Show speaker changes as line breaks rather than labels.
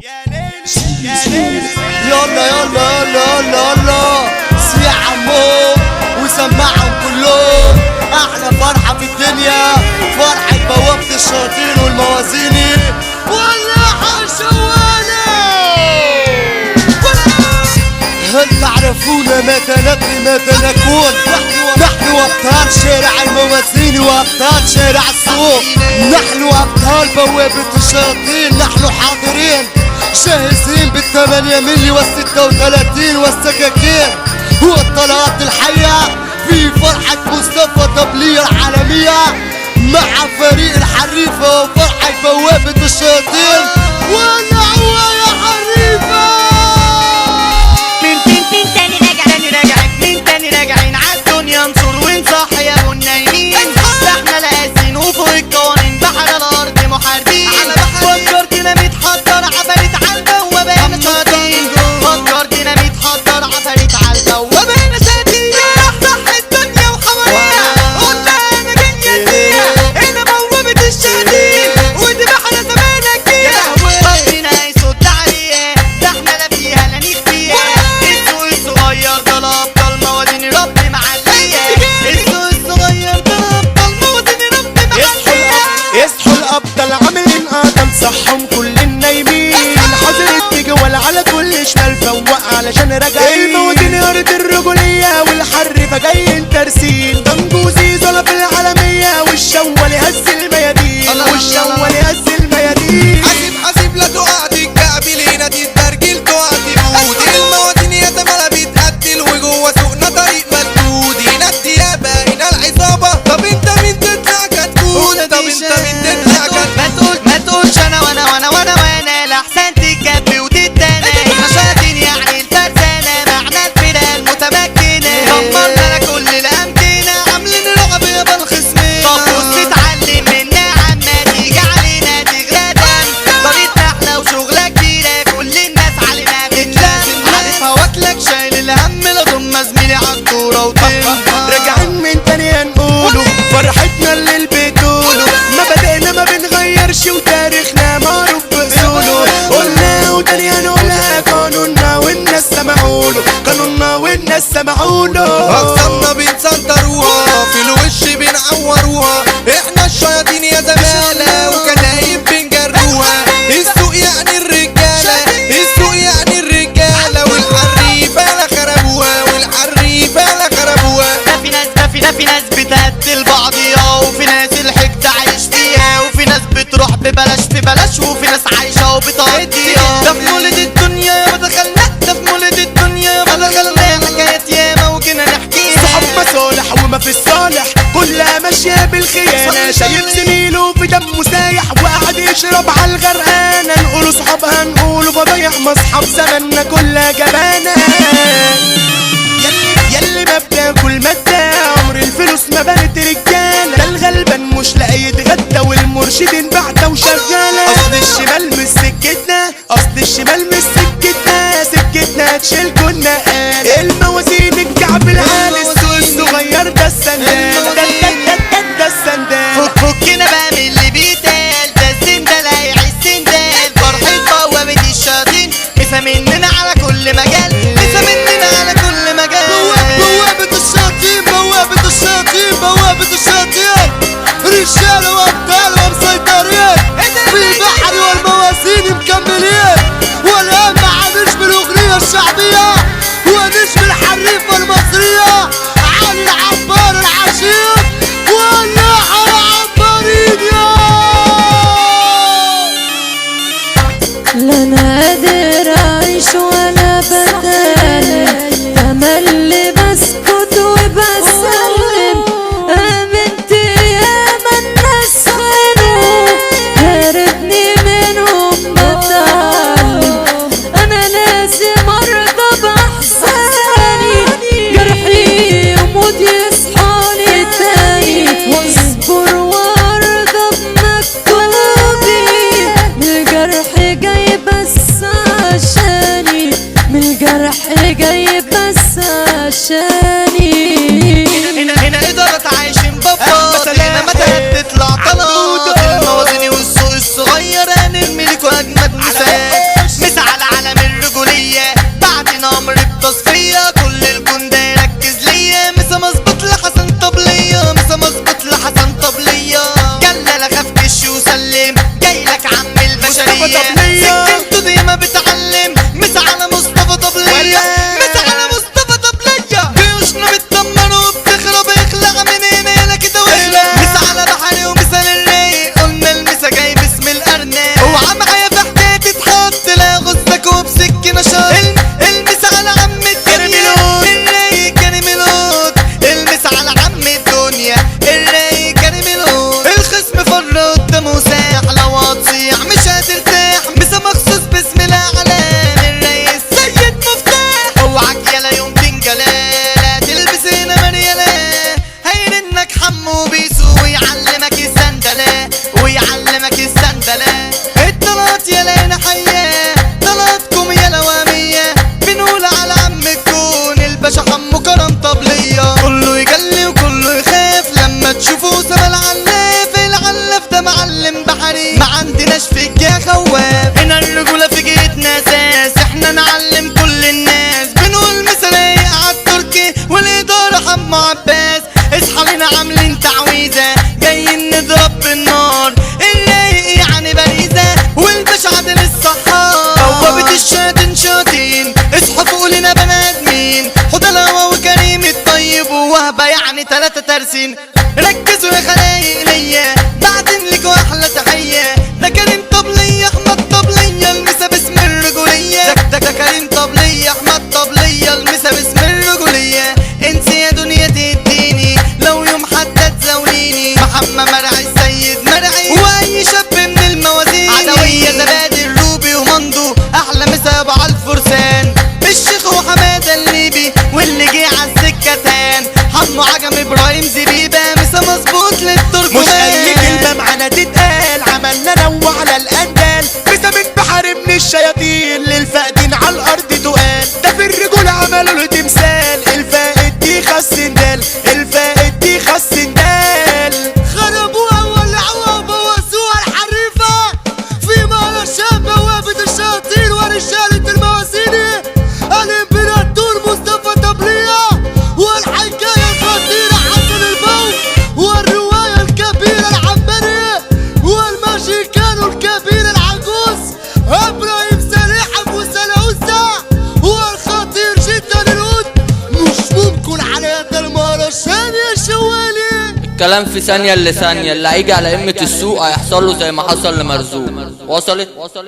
يلا يلا يلا يلا يلا سيع عمو وسمعهم كلهم. احلى فرحة في الدنيا فرحة بوابة الشياطين والموازيني والراحة الشوالي. هل تعرفون متى نقري متى نكون؟ نحن أبطال شارع الموازين وأبطال شارع السوق. نحن أبطال بوابة الشياطين. نحن حاضرين جاهزين بالثمانية ملي وال36 والسكاكين والطلقات الحية في فرحة مصطفى طبلية العالمية مع فريق الحريفة وفرحة بوابة الشياطين. ولعوا يا حريفة.
من تاني راجعين عالدنيا نصور ونصحي يا والنايمين. احنا لقاسين وفوق القوانين بحر الارض محاربين. فكر ديناميت حضر عفاريت عالبوابة بقينا شياطين. فكر ديناميت حضر عفاريت عالبوابة بقينا شياطين. صح الدنيا وحواليها قدامنا جاية فيها. هنا بوابة الشياطين ودي بحر زمانها كبيرة. ربنا يصد عليها ده احنا لا فيها لا نيجي فيها. السوق الصغير ده الابطال موازين ربي معلية. السوق الصغير ده الابطال موازين ربي معلية.
يصحوا الابطال عاملين ادم صحهم كل النايمين. حضرت تيجي ولا على كل شمال فوق علشان راجعين. الموازين ارض الرجولية والحرفة جايين ترسين. تنجوزي ظلف العالمية والشوال هز الميادين. والشوال هز الميادين.
حاسب لا تقع تتكعبل هنا تترجل تقع تموت. الموازين يا زملاء بتقتل وجوه سوقنا طريق مسدود. هنا الديابة هنا العصابة. طب انت مين تطلع كتكوت؟ طب انت مين تطلع كتكوت؟
ما تقولش انا لحسن تتكب وتتنى. نشاطين يعني الفرسانة معنى الفرقة المتمكنة. دمرنا على كل الأمكنة عاملين رعب يابا الخصمين. طب بص اتعلم منا عما تيجي علينا تغرى دم. طريقتنا احلى وشغلة كبيرة كل الناس علينا بتلم. عارفها واكلك شايل الهم لا ضم زميلي عالدورة وتم.
راجعين من تاني هنقوله فرحتنا اللي بتقوله. ما بدأنا ما بنغيرش وتاريخنا معروف بأصوله. قلنا وتاني هنقولها قانوننا والناس سمعوله. قانوننا والناس سمعوله.
أقسامنا بنسنطروها في الوش بنعوروها. احنا الشياطين يا زمالة وكتايب بنجروها. السوق يعني الرجالة السوق يعني الرجالة. والحريفة لا خربوها والحريفة لا خربوها.
في ناس بتهدل بعضيها وفي ناس الحقد عايش فيها. وفي ناس بتروح ببلاش في بلاش وفي ناس عايشة وبتقضيها. ده في مولد الدنيا يا دخلنا ده في مولد الدنيا يا دخلنا. حكايات ياما وكنا نحكيها.
صحاب مصالح وما في الصالح كلها ماشية بالخيانة. شايف زميله في دمه سايح وقاعد يشرب على الغرقانة. نقولوا صحاب هنقولوا فضايح مصحاب زماننا كلها جبانة. ياللي ما بتاكل مادة عمر الفلوس ما بقت رجالة. ده الغلبان مش لاقي يتغدى والمرشدين بعتة وشغالة. اصل الشمال مش سكتنا اصل الشمال مش سكتنا. سكتنا هتشيل كنا قال الموازين الكعب العالي. السوق الصغير ده السندال ده السندال.
فكنا بقى من اللي بيتقال. ده السندال هيعيش سندال. فرحة بوابة الشياطين مسا مننا على كل مجال. مسا مننا على كل مجال.
بوابة الشياطين بوابة الشياطين بوابة الشياطين. رجالة وأبطال ومسيطرين في البحر والموازين مكملين. والآن مع نجم الأغنية الشعبية ونجم الحريفة المصرية علي العبار العشيق واللاحة العبارين.
لا انا قادر اعيش ولا بدالي. تملي بسكت وبسلم. امنت ياما الناس خانوا هربني منهم بتعلم. انا لازم ارضى باحساني. جرحي يموت يصحالي تاني. واصبر وارضى بمكتوبي. من الجرح جاي بس عشاني. من الجرح جاي بس عشاني.
هنا إدارة عايشين ببساط. هنا متى تطلع طلاق. الموازين والسوق الصغير هنرمي لكوا أجمد مساك.
طبلية
سكنته دي ما بتعلم مس على مصطفى طبلية مس على مصطفى طبلية جيوشنا بتدمر وبتخرب اخلع من هنا يلا كده واخلع مس على بحري ومثال الرايق قلنا المسا جاي باسم الارنب اوعى معايا في حكاية تتحط لا غصتك وبسكينة شاط المس على عم الدنيا الرايق كريم الهود المس على عم الدنيا الرايق كريم الهود الخصم فر قدامه ساح لو هتصيح مش هترتاح مسا مخصوص باسم الاعلام الرئيس سيد مفتاح اوعك يلا يوم تنجلال تلبس هنا مريالة هيرنك حمو بيسو ويعلمك السندلة ويعلمك السندلة الطلات يلا هنا حية طلاتكم يلا وامية بنقول على عم الكون الباشا حمو كرم طبلية كله يجلي وكله يخاف لما تشوفوا سما العلاف ده معلم بحري ما عندناش فيك يا خواف هنا الرجولة في جيتنا اساس احنا نعلم كل الناس بنقول مثالية عالتركي والإدارة حمو عباس اصحى لنا عاملين تعويذة جايين نضرب بالنار الرايق يعني باريزة والباشا عادل الصحار بوابة الشاتين شاتين اصحى فوق لنا بني ادمين حوض الهوا وكريم الطيب ووهبة يعني 3 ترسين ركزوا يا خلايق ليا بعدين ليكوا احلى تحية ده كريم طبلية احمد طبلية المسا باسم الرجولية ده كريم طبلية احمد طبلية المسا باسم الرجولية انسي يا دنيا تديني لو يوم حتى تزاوليني محمد مرعي السيد مرعي واي شاب من الموازين عدوية زبادي الروبي ومندو احلى مسا يابا عالفرسان الشيخ وحمادة الليبي واللي جه عالسكة تان حمو عجم ابراهيم زبيبة مسا مظبوط للتركمان
مش اي كلمة معانا تتقال عملنا نوع على الاندال مسا من بحر من الشياطين للفاقدين على الارض تقال ده في الرجول عملوا له تمثال الفائد دي خسندال الفائد دي خسندال
خربوها وولعوها وبوظوها الحريفة في معنى الشاب بوابة الشياطين ورجالة الموازيني الامبراطور مصطفى طبلية والحكاية الخطيرة حسن البو والرواية الكبيرة العمري والماجيكان الكبير العجوز ابراهيم سليح ابو سلعوسة والخطير جدا الود مش ممكن على يد المهرجان يا شوالي
الكلام في ثانية لثانية اللي هيجي على قمة السوق هيحصل له زي ما حصل لمرزوق وصلت